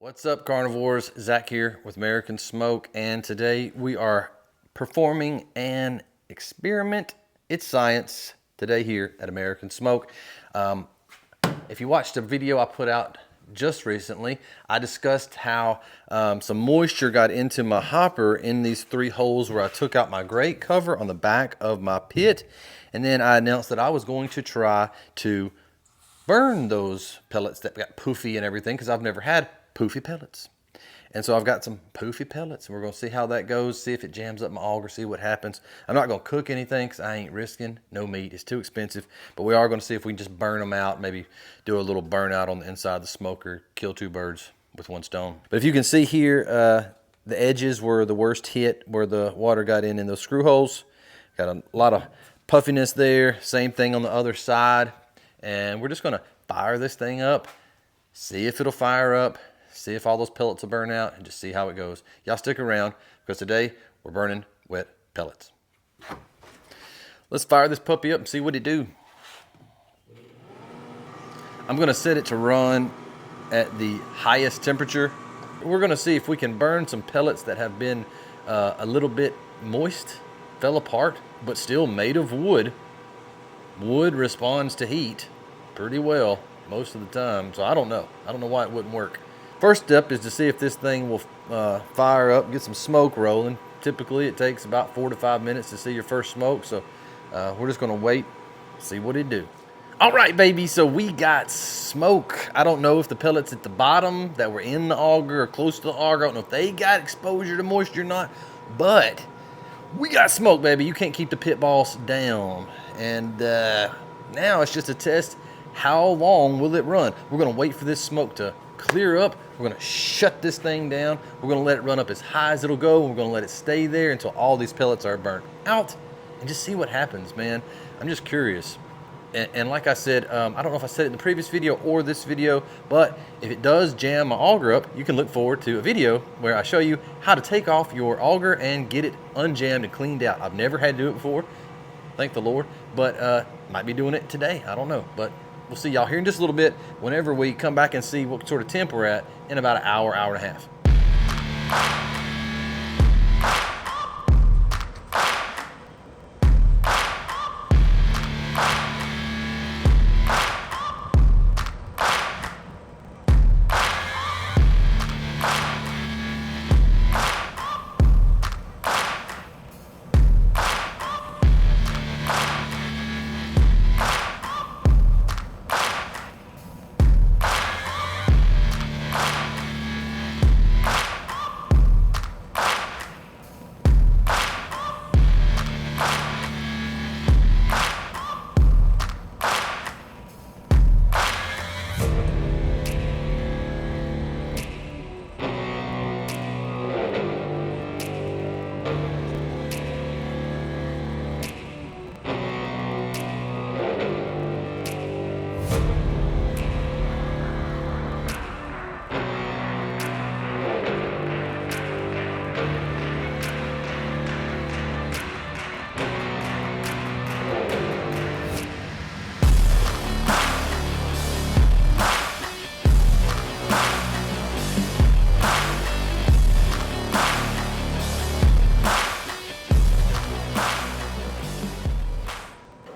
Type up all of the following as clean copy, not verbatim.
What's up, carnivores? Zach here with American Smoke, and today we are performing an experiment. It's science today here at American Smoke. If you watched a video I put out just recently, I discussed how some moisture got into my hopper in these 3 holes where I took out my grate cover on the back of my pit, and then I announced that I was going to try to burn those pellets that got poofy and everything, because I've never had poofy pellets. And so I've got some poofy pellets, and we're going to see how that goes, see if it jams up my auger, see what happens. I'm not going to cook anything because I ain't risking no meat. It's too expensive. But we are going to see if we can just burn them out, maybe do a little burnout on the inside of the smoker, kill 2 birds with 1 stone. But if you can see here, the edges were the worst hit where the water got in those screw holes. Got a lot of puffiness there. Same thing on the other side. And we're just going to fire this thing up, see if it'll fire up, see if all those pellets will burn out, and just see how it goes. Y'all stick around, because today we're burning wet pellets. Let's fire this puppy up and see what it do. I'm going to set it to run at the highest temperature. We're going to see if we can burn some pellets that have been a little bit moist, fell apart, but still made of wood. Wood responds to heat pretty well most of the time, so I don't know why it wouldn't work. First step is to see if this thing will fire up, get some smoke rolling. Typically it takes about 4 to 5 minutes to see your first smoke, so we're just going to wait, see what it do. All right, baby, so we got smoke. I don't know if the pellets at the bottom that were in the auger or close to the auger, I don't know if they got exposure to moisture or not, but we got smoke, baby. You can't keep the pit boss down. And now it's just a test. How long will it run? We're going to wait for this smoke to clear up. We're going to shut this thing down. We're going to let it run up as high as it'll go. We're going to let it stay there until all these pellets are burnt out and just see what happens, man. I'm just curious. And like I said, I don't know if I said it in the previous video or this video, but if it does jam my auger up, you can look forward to a video where I show you how to take off your auger and get it unjammed and cleaned out. I've never had to do it before, thank the Lord, but might be doing it today. I don't know, but we'll see y'all here in just a little bit whenever we come back and see what sort of temp we're at in about an hour, hour and a half.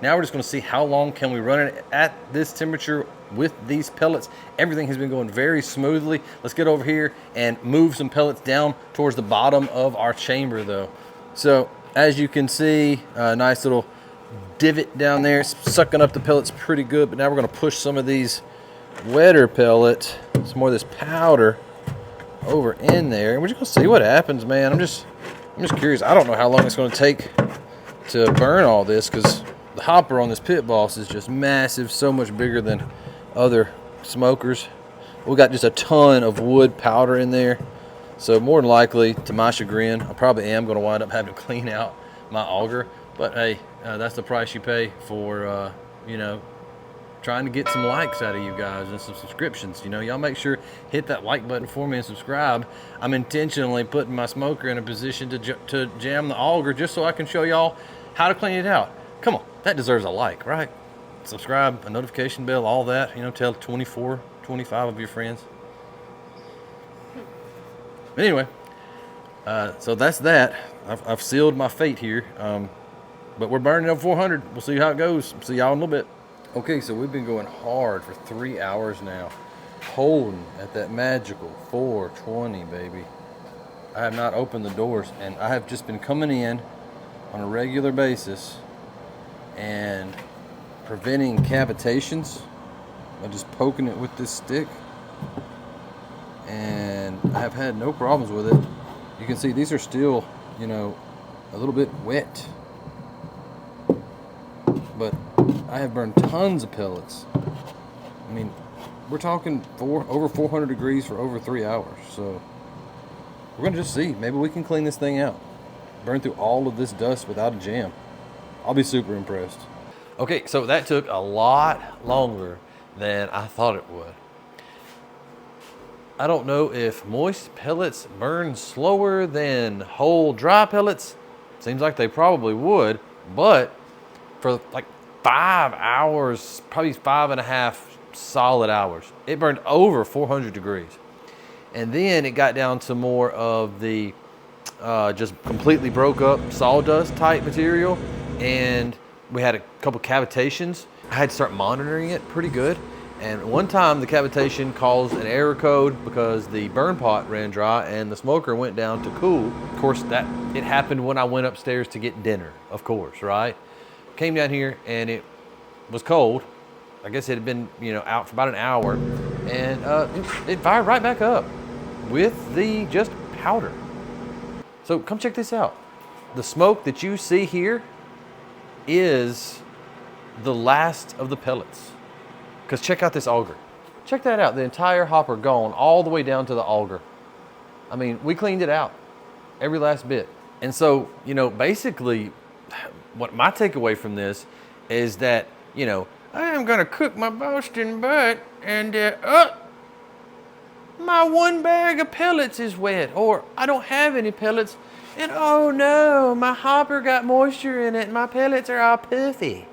Now we're just going to see how long can we run it at this temperature with these pellets. Everything has been going very smoothly. Let's get over here and move some pellets down towards the bottom of our chamber though. So as you can see, a nice little divot down there, sucking up the pellets pretty good. But now we're going to push some of these wetter pellets, some more of this powder over in there. And we're just going to see what happens, man. I'm just curious. I don't know how long it's going to take to burn all this, because the hopper on this pit boss is just massive, so much bigger than other smokers. We got just a ton of wood powder in there, so more than likely, to my chagrin, I probably am going to wind up having to clean out my auger. But hey, that's the price you pay for trying to get some likes out of you guys and some subscriptions. Y'all make sure hit that like button for me and subscribe. I'm intentionally putting my smoker in a position to jam the auger just so I can show y'all how to clean it out. Come on, that deserves a like, right? Subscribe, a notification bell, all that. Tell 24, 25 of your friends. Anyway, so that's that. I've sealed my fate here. But we're burning up 400. We'll see how it goes. See y'all in a little bit. Okay, so we've been going hard for 3 hours now, holding at that magical 420, baby. I have not opened the doors, and I have just been coming in on a regular basis and preventing cavitations by just poking it with this stick. And I have had no problems with it. You can see these are still, you know, a little bit wet. But I have burned tons of pellets. I mean, we're talking over 400 degrees for over 3 hours. So we're gonna just see. Maybe we can clean this thing out. Burn through all of this dust without a jam. I'll be super impressed. Okay, so that took a lot longer than I thought it would. I don't know if moist pellets burn slower than whole dry pellets. Seems like they probably would, but for like 5 hours, probably 5.5 solid hours, it burned over 400 degrees. And then it got down to more of the just completely broke up sawdust type material. And we had a couple cavitations. I had to start monitoring it pretty good. And one time the cavitation caused an error code because the burn pot ran dry and the smoker went down to cool. Of course, it happened when I went upstairs to get dinner, of course, right? Came down here and it was cold. I guess it had been, you know, out for about an hour, and it fired right back up with the just powder. So come check this out. The smoke that you see here is the last of the pellets. Because check out this auger. Check that out. The entire hopper gone all the way down to the auger. I mean, we cleaned it out, every last bit. And so, you know, basically, what my takeaway from this is that, you know, I am gonna cook my Boston butt and my one bag of pellets is wet, or I don't have any pellets, and oh no, my hopper got moisture in it and my pellets are all puffy.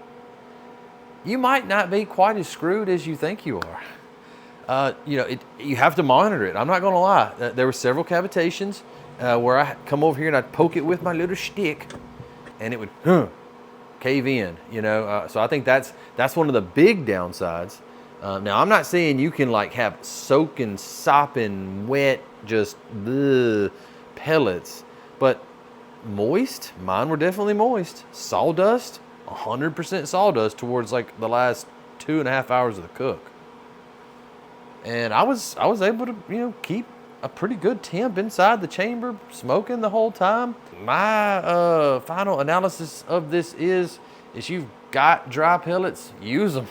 You might not be quite as screwed as you think you are. You know, you have to monitor it. I'm not gonna lie. There were several cavitations where I come over here and I'd poke it with my little stick and it would cave in, you know. So I think that's one of the big downsides. Now I'm not saying you can like have soaking, sopping, wet, just pellets, but moist, mine were definitely moist. Sawdust, 100% sawdust towards like the last 2.5 hours of the cook. And I was able to, you know, keep a pretty good temp inside the chamber, smoking the whole time. My final analysis of this is you've got dry pellets, use them.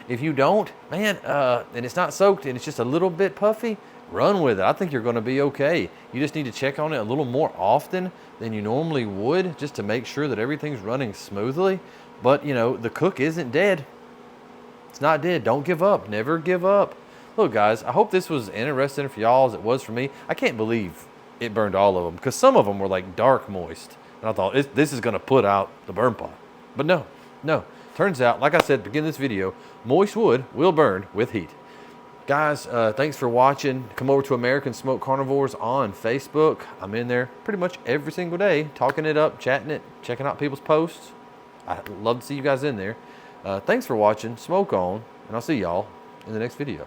If you don't, man, and it's not soaked and it's just a little bit puffy, run with it. I think you're gonna be okay. You just need to check on it a little more often than you normally would, just to make sure that everything's running smoothly. But you know, the cook isn't dead. It's not dead. Don't give up. Never give up. Look, guys, I hope this was interesting for y'all as it was for me. I can't believe it burned all of them, because some of them were like dark moist. And I thought, this is gonna put out the burn pot. But no. Turns out, like I said at the beginning of this video, moist wood will burn with heat. Guys, thanks for watching. Come over to American Smoke Carnivores on Facebook. I'm in there pretty much every single day, talking it up, chatting it, checking out people's posts. I'd love to see you guys in there. Thanks for watching. Smoke on, and I'll see y'all in the next video.